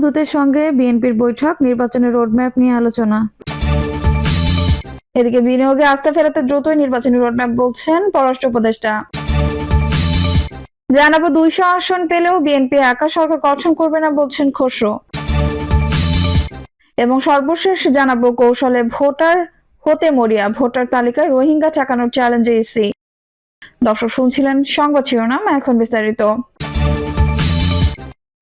দূতের সঙ্গে বিএনপির বৈঠক, নির্বাচনের রোডম্যাপ নিয়ে আলোচনা। এদিকে বিনিয়োগে আস্থা ফেরাতে দ্রুতই নির্বাচনী রোডম্যাপ বলছেন পররাষ্ট্র উপদেষ্টা। জানাবো 200 আসন পেলেও বিএনপি একা সরকার গঠন করবে না বলছেন খসরু। এবং সর্বশেষ জানাবো কৌশলে ভোটার হতে মরিয়া, ভোটার তালিকায় রোহিঙ্গা ঠেকানোর চ্যালেঞ্জে ইসি। দর্শক শুনছিলেন সংবাদ শিরোনাম, এখন বিস্তারিত।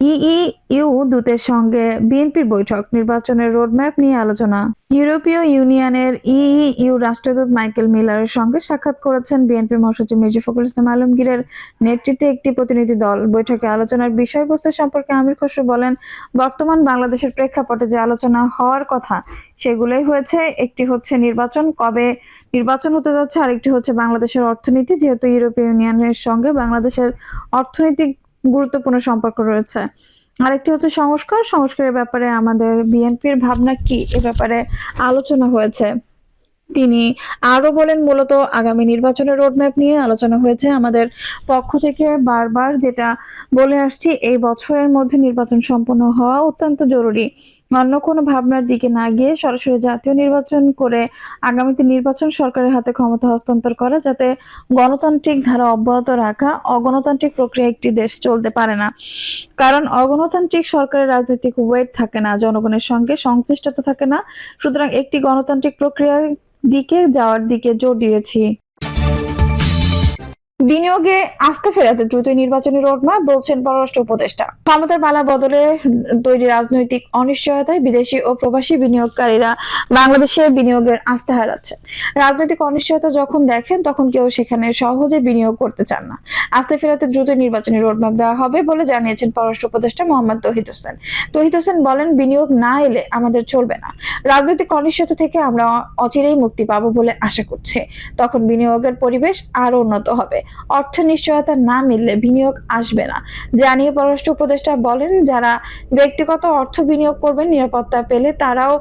ইইউ দূতের সঙ্গে বিএনপির বৈঠক, নির্বাচনের রোডম্যাপ নিয়ে আলোচনা। ইউরোপীয় ইউনিয়নের ইইউ রাষ্ট্রদূত মাইকেল মিলারের সঙ্গে সাক্ষাৎ করেছেন বিএনপি মহাসচিব মির্জা ফখরুল ইসলাম আলমগীরের নেতৃত্বে একটি প্রতিনিধি দল। বৈঠকে আলোচনার বিষয়বস্তু সম্পর্কে আমির খসরু বলেন, বর্তমান বাংলাদেশের প্রেক্ষাপটে যে আলোচনা হওয়ার কথা সেগুলোই হয়েছে। একটি হচ্ছে নির্বাচন, কবে নির্বাচন হতে যাচ্ছে, আরেকটি হচ্ছে বাংলাদেশের অর্থনীতি, যেহেতু ইউরোপীয় ইউনিয়নের সঙ্গে বাংলাদেশের অর্থনৈতিক গুরুত্বপূর্ণ সম্পর্ক রয়েছে। আরেকটি হচ্ছে সংস্কারের ব্যাপারে আমাদের বিএনপির ভাবনা কি, এ ব্যাপারে আলোচনা হয়েছে। তিনি আরো বলেন, মূলত আগামী নির্বাচনের রোডম্যাপ নিয়ে আলোচনা হয়েছে। আমাদের পক্ষ থেকে বারবার যেটা বলে আসছি, এই বছরের মধ্যে নির্বাচন সম্পন্ন হওয়া অত্যন্ত জরুরি। অন্য কোনো ভাবনার দিকে না গিয়ে সরাসরি জাতীয় নির্বাচন করে আগামীতে নির্বাচন সরকারের হাতে ক্ষমতা হস্তান্তর করা, যাতে গণতান্ত্রিক ধারা অব্যাহত রাখা। অগণতান্ত্রিক প্রক্রিয়া একটি দেশ চলতে পারে না, কারণ অগণতান্ত্রিক সরকারের রাজনৈতিক ওয়েট থাকে না, জনগণের সঙ্গে সংশ্লিষ্টতা থাকে না। সুতরাং একটি গণতান্ত্রিক প্রক্রিয়ার দিকে যাওয়ার দিকে জোর দিয়েছি। বিনিয়োগে আস্থা ফেরাতে দ্রুত নির্বাচনী রোডম্যাপ বলছেন পররাষ্ট্র উপদেষ্টা। ক্ষমতার পালা বদলে তৈরি রাজনৈতিক অনিশ্চয়তায় বিদেশি ও প্রবাসী বিনিয়োগকারীরা বাংলাদেশে বিনিয়োগের আস্থা হারাচ্ছে। রাজনৈতিক অনিশ্চয়তা যখন দেখেন, তখন কেউ সেখানে সহজে বিনিয়োগ করতে চান না। আস্থা ফেরাতে দ্রুত নির্বাচনী রোডম্যাপ দেওয়া হবে বলে জানিয়েছেন পররাষ্ট্র উপদেষ্টা মোহাম্মদ তৌহিদ হোসেন। তৌহিদ হোসেন বলেন, বিনিয়োগ না এলে আমাদের চলবে না। রাজনৈতিক অনিশ্চয়তা থেকে আমরা অচিরেই মুক্তি পাবো বলে আশা করছি। তখন বিনিয়োগের পরিবেশ আরো উন্নত হবে। অর্থ নিশ্চয়তা না মিললে বিনিয়োগ আসবে না। জানিয়ে পররাষ্ট্র উপদেষ্টা বলেন, যারা ব্যক্তিগত অর্থ বিনিয়োগ করবেন, নিরাপত্তা পেলে তারাও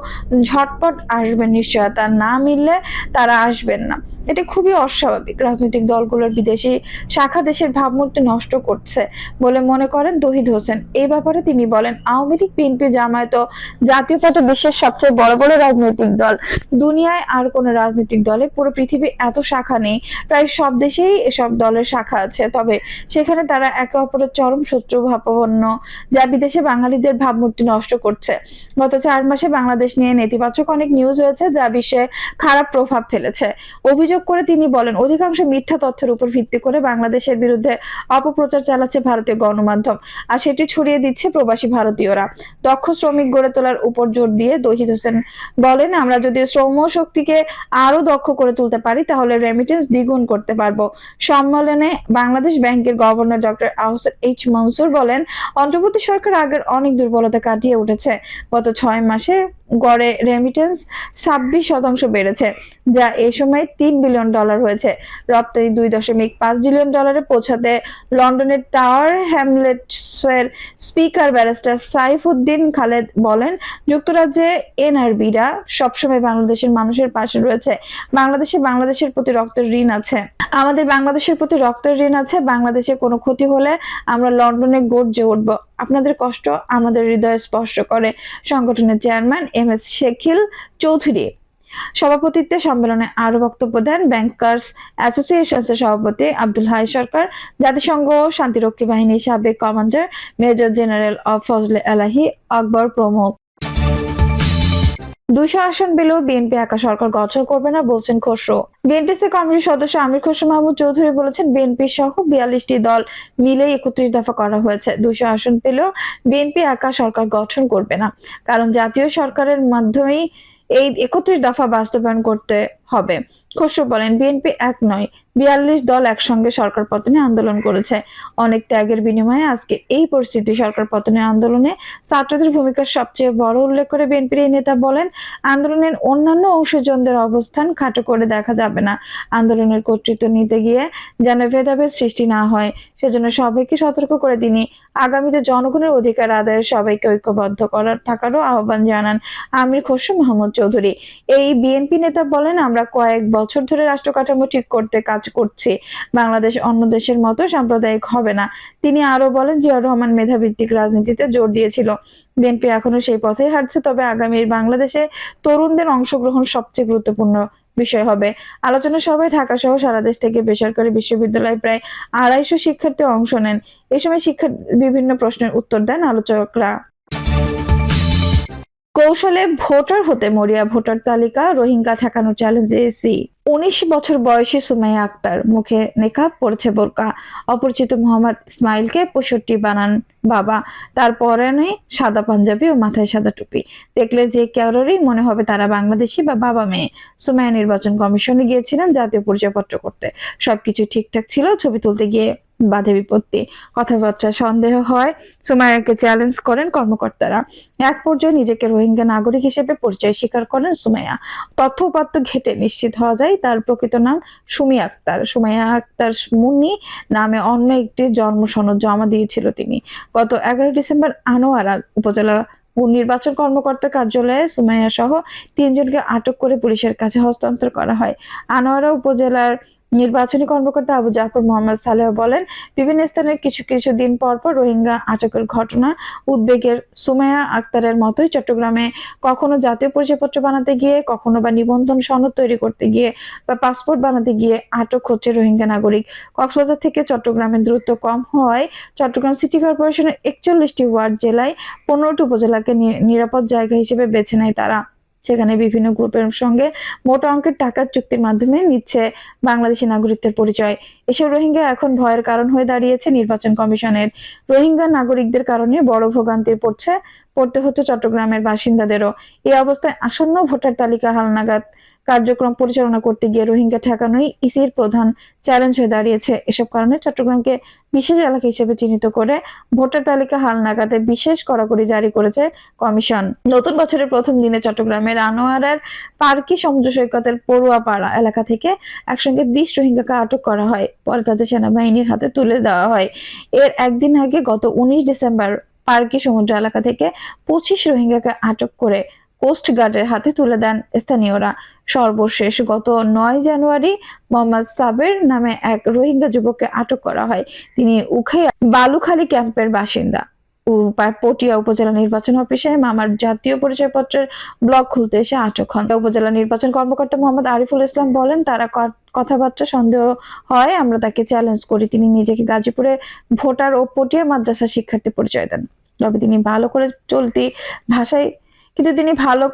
ঝটপট আসবেন, নিশ্চয়তা না মিললে তারা আসবেন না। এটি খুবই অস্বাভাবিক। রাজনৈতিক দলগুলোর বিদেশি শাখা দেশের ভাবমূর্তি নষ্ট করছে বলে মনে করেন তৌহিদ হোসেন। এই ব্যাপারে তিনি বলেন, আওয়ামী লীগ, বিএনপি, জামায়াত ও জাতীয় পার্টি বিশ্বের সবচেয়ে বড় বড় রাজনৈতিক দল। দুনিয়ায় আর কোন রাজনৈতিক দলে, পুরো পৃথিবী এত শাখা নেই। প্রায় সব দেশেই এসব দলের শাখা আছে, তবে সেখানে তারা একে অপরের চরম শত্রু ভাবাপন্ন, যা বিদেশে বাঙালিদের ভাবমূর্তি নষ্ট করছে। গত 4 মাসে বাংলাদেশ নিয়ে নেতিবাচক অনেক নিউজ হয়েছে, যা বিশ্বে খারাপ প্রভাব ফেলেছে। অভিযোগ করে তিনি বলেন, অধিকাংশ মিথ্যা তথ্যের উপর ভিত্তি করে বাংলাদেশের বিরুদ্ধে অপপ্রচার চালাচ্ছে ভারতীয় গণমাধ্যম, আর সেটি ছড়িয়ে দিচ্ছে প্রবাসী ভারতীয়রা। দক্ষ শ্রমিক গড়ে তোলার উপর জোর দিয়ে তৌহিদ হোসেন বলেন, আমরা যদি শ্রম শক্তিকে আরো দক্ষ করে তুলতে পারি, তাহলে রেমিটেন্স দ্বিগুণ করতে পারবো। সম্মেলনে বাংলাদেশ ব্যাংকের governor doctor Ahsan H Mansur বলেন, অন্তর্বর্তী সরকার আগের অনেক দুর্বলতা কাটিয়ে উঠেছে। গত 6 মাসে গড়ে রেমিটেন্স 26% বেড়েছে, যা এই সময় $3 বিলিয়ন হয়েছে। রপ্তানি $2.5 বিলিয়ন পৌঁছাতে লন্ডনের টাওয়ার হ্যামলেটসের স্পিকার ব্যারিস্টার সাইফুদ্দিন খালেদ বলেন, যুক্তরাজ্যে এনআরবিরা সবসময় বাংলাদেশের মানুষের পাশে রয়েছে। বাংলাদেশের প্রতি রক্তের ঋণ আছে। আমাদের বাংলাদেশের প্রতি রক্তের ঋণ আছে। বাংলাদেশে কোনো ক্ষতি হলে আমরা লন্ডনে গর্জে উঠব। আপনাদের কষ্ট আমাদের হৃদয়ে স্পর্শ করে। সংগঠনের চেয়ারম্যান এম.এস. শেখিল চৌধুরী সভাপতিত্বে সম্মেলনে আরো বক্তব্য দেন ব্যাংকার্স অ্যাসোসিয়েশনের সভাপতি আব্দুল হাই সরকার, জাতিসংঘ শান্তিরক্ষী বাহিনীর সাবেক কমান্ডার মেজর জেনারেল ফজলে এলাহি আকবর প্রমুখ। 200 আসন পেলেও বিএনপি একা সরকার গঠন করবে না বলছেন খসরু। বিএনপিসি কমিটির সদস্য আমির খসরু মাহমুদ চৌধুরী বলেছেন, বিএনপি সহ 42টি দল মিলে 31 দফা করা হয়েছে। 200 আসন পেলেও বিএনপি একা সরকার গঠন করবে না, কারণ জাতীয় সরকারের মাধ্যমেই এই 31 দফা বাস্তবায়ন করতে হবে। খসরু বলেন, বিএনপি এক নয়, 42 দল একসঙ্গে সরকার পতনে আন্দোলন করেছে। অনেক ত্যাগের বিনিময়ে আজকে এই পরিস্থিতি। সরকার পতনের আন্দোলনে ছাত্রদের ভূমিকা সবচেয়ে বড় উল্লেখ করে বিএনপির এই নেতা বলেন, আন্দোলনের অন্যান্য অংশীজনদের অবস্থান খাটো করে দেখা যাবে না। আন্দোলনের কর্তৃত্ব নিতে গিয়ে যেন ভেদাভেদ সৃষ্টি না হয়, সেজন্য সবাইকে সতর্ক করে তিনি আগামীতে জনগণের অধিকার আদায়ে সবাইকে থাকারও আহ্বান জানান আমির খসরু মাহমুদ চৌধুরী। এই বিএনপি নেতা বলেন, আমরা আমরা কয়েক বছর ধরে রাষ্ট্র কাঠামো ঠিক করতে কাজ করছি, বাংলাদেশ অন্য দেশের মতো সাম্প্রদায়িক হবে না। তিনি আরো বলেন, জিয়াউর রহমান মেধাভিত্তিক রাজনীতিতে জোর দিয়েছিল, বিএনপি এখনো সেই পথেই হাঁটছে। তবে আগামীর বাংলাদেশে তরুণদের অংশগ্রহণ সবচেয়ে গুরুত্বপূর্ণ বিষয় হবে। আলোচনা সভায় ঢাকা সহ সারা দেশ থেকে বেসরকারি বিশ্ববিদ্যালয়ে প্রায় 250 শিক্ষার্থী অংশ নেন। এ সময় বিভিন্ন প্রশ্নের উত্তর দেন আলোচকরা। কৌশলে ভোটার হতে মরিয়া ভোটার তালিকা, রোহিঙ্গা ঠেকানোর চ্যালেঞ্জ এসি। 19 বছর বয়সী সুমাইয়া আক্তার, মুখে নেকাব, পড়েছে বোরকা। অপরিচিত মোহাম্মদ ইসমাইলকে 65 বানান বাবা। তার পরনে সাদা পাঞ্জাবি ও মাথায় সাদা টুপি। দেখলে যে কারোরই মনে হবে তারা বাংলাদেশি বা বাবা মেয়ে। সুমাইয়া নির্বাচন কমিশনে গিয়েছিলেন জাতীয় পরিচয়পত্র করতে। সবকিছু ঠিকঠাক ছিল, ছবি তুলতে গিয়ে বাধে বিপত্তি। কথাবার্তা সন্দেহ হয়, সুমাইয়াকে চ্যালেঞ্জ করেন কর্মকর্তারা। এক পর্যায়ে নিজেকে রোহিঙ্গা নাগরিক হিসেবে পরিচয় স্বীকার করেন সুমাইয়া। তথ্য উপাত্ত ঘেটে নিশ্চিত হওয়া যায় তার প্রকৃত নাম সুমি আক্তার। সুমাইয়া আক্তার মুন্নি নামে অন্য একটি জন্ম সনদ জমা দিয়েছিল তিনি। গত 11 ডিসেম্বর আনোয়ারা উপজেলা নির্বাচন কর্মকর্তার কার্যালয়ে সুমাইয়া সহ 3 জনকে আটক করে পুলিশের কাছে হস্তান্তর করা হয়। আনোয়ারা উপজেলার নির্বাচনী কর্মকর্তা আবু জাফর মোহাম্মদ সালেহ বলেন, বিভিন্ন স্থানে কিছু দিন পর পর রোহিঙ্গা আটকের ঘটনা উদ্বেগের। সুমাইয়া আক্তারের মতোই চট্টগ্রামে কখনো জাতীয় পরিচয়পত্র বানাতে গিয়ে, কখনো বা নিবন্ধন সনদ তৈরি করতে গিয়ে বা পাসপোর্ট বানাতে গিয়ে আটক হচ্ছে রোহিঙ্গা নাগরিক। কক্সবাজার থেকে চট্টগ্রামের দূরত্ব কম হওয়ায় চট্টগ্রাম সিটি কর্পোরেশনের 41টি ওয়ার্ড জেলায় 15টি উপজেলাকে নিরাপদ জায়গা হিসেবে বেছে নেয় তারা। সেখানে বিভিন্ন গ্রুপের সঙ্গে মোটা অঙ্কের টাকার চুক্তির মাধ্যমে নিচ্ছে বাংলাদেশি নাগরিকদের পরিচয়। এসব রোহিঙ্গা এখন ভয়ের কারণ হয়ে দাঁড়িয়েছে নির্বাচন কমিশনের। রোহিঙ্গা নাগরিকদের কারণে বড় ভোগান্তি পড়তে হচ্ছে চট্টগ্রামের বাসিন্দাদেরও। এই অবস্থায় আসন্ন ভোটার তালিকা হালনাগাদ কার্যক্রম পরিচালনা করতে গিয়ে রোহিঙ্গা ঠেকানোই ইসির প্রধান চ্যালেঞ্জ হয়ে দাঁড়িয়েছে। এসব কারণে চট্টগ্রামকে বিশেষ এলাকা হিসেবে চিহ্নিত করে ভোটার তালিকা হালনাগাদে বিশেষ কড়াকড়ি জারি করেছে কমিশন। নতুন বছরের প্রথম দিনে চট্টগ্রামের আনোয়ারার পার্কি সমুদ্র সৈকতের পড়ুয়াপাড়া এলাকা থেকে একসঙ্গে 20 রোহিঙ্গাকে আটক করা হয়। পরে তাদের সেনাবাহিনীর হাতে তুলে দেওয়া হয়। এর একদিন আগে গত 19 ডিসেম্বর পার্কি সমুদ্র এলাকা থেকে 25 রোহিঙ্গাকে আটক করে কোস্ট গার্ডের হাতে তুলে দেন স্থানীয়রা। সর্বশেষ গত 9 জানুয়ারি মোহাম্মদ সাবের নামে এক রোহিঙ্গা যুবককে আটক করা হয়। তিনি উখাইয়া বালুখালী ক্যাম্পের বাসিন্দা। পটিয়া উপজেলা নির্বাচন অফিসে মামার জাতীয় পরিচয়পত্রের ব্লক খুলতে এসে আটক হন। উপজেলা নির্বাচন কর্মকর্তা মোহাম্মদ আরিফুল ইসলাম বলেন, তারা কথাবার্তা সন্দেহ হয়, আমরা তাকে চ্যালেঞ্জ করি। তিনি নিজেকে গাজীপুরে ভোটার ও পটিয়া মাদ্রাসার শিক্ষার্থী পরিচয় দেন। তবে তিনি ভালো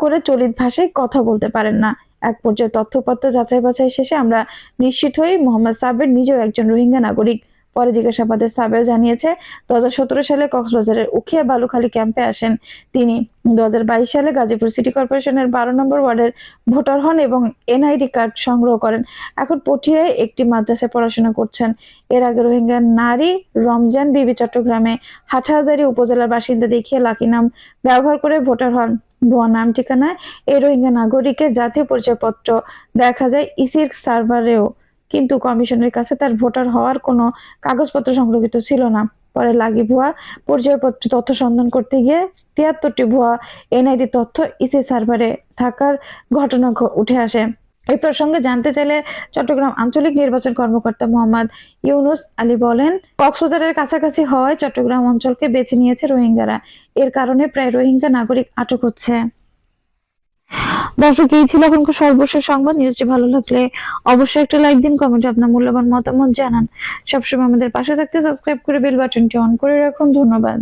করে চলিত ভাষায় কথা বলতে পারেন না। এক পর্যায়ে তথ্যপত্র যাচাই বাছাই শেষে আমরা নিশ্চিত হই মোহাম্মদ সাবের নিজেও একজন রোহিঙ্গা নাগরিক। পরে জিজ্ঞাসাবাদে সাবের জানিয়েছে 2017 সালে কক্সবাজারের উখিয়া বালুখালী ক্যাম্পে আসেন তিনি। 2022 সালে গাজীপুর সিটি কর্পোরেশনের 12 নম্বর ওয়ার্ডের ভোটার হন এবং এনআইডি কার্ড সংগ্রহ করেন। এখন পটিয়ায় একটি মাদ্রাসায় পড়াশোনা করছেন। এর আগে রোহিঙ্গা নারী রমজান বিবি চট্টগ্রামে হাটহাজারী উপজেলার বাসিন্দা দেখিয়ে লাকি নাম ব্যবহার করে ভোটার হন। ভুয়া নাম ঠিকানায় এই রোহিঙ্গা নাগরিকের জাতীয় পরিচয়পত্র দেখা যায় ইসির সার্ভারেও, কিন্তু কমিশনের কাছে তার ভোটার হওয়ার কোনো কাগজপত্র সংরক্ষিত ছিল না। পরে লাগি ভুয়া পরিচয়পত্র তথ্য সন্ধান করতে গিয়ে 73টি ভুয়া এনআইডি তথ্য ইসি সার্ভারে থাকার ঘটনা উঠে আসে। এই প্রসঙ্গে জানতে চাইলে চট্টগ্রাম আঞ্চলিক নির্বাচন কর্মকর্তা মোহাম্মদ ইউনুস আলী বলেন, কক্সবাজারের কাছাকাছি হওয়ায় চট্টগ্রাম অঞ্চলকে বেছে নিয়েছে রোহিঙ্গারা। এর কারণে প্রায় রোহিঙ্গা নাগরিক আটক হচ্ছে। দর্শক, এই ছিল এখনকার সর্বশেষ সংবাদ। নিউজটি ভালো লাগলে অবশ্যই একটা লাইক দিন, কমেন্টে আপনার মূল্যবান মতামত জানান। সবসময় আমাদের পাশে থাকতে সাবস্ক্রাইব করে বেল বাটনটি অন করে রাখুন। ধন্যবাদ।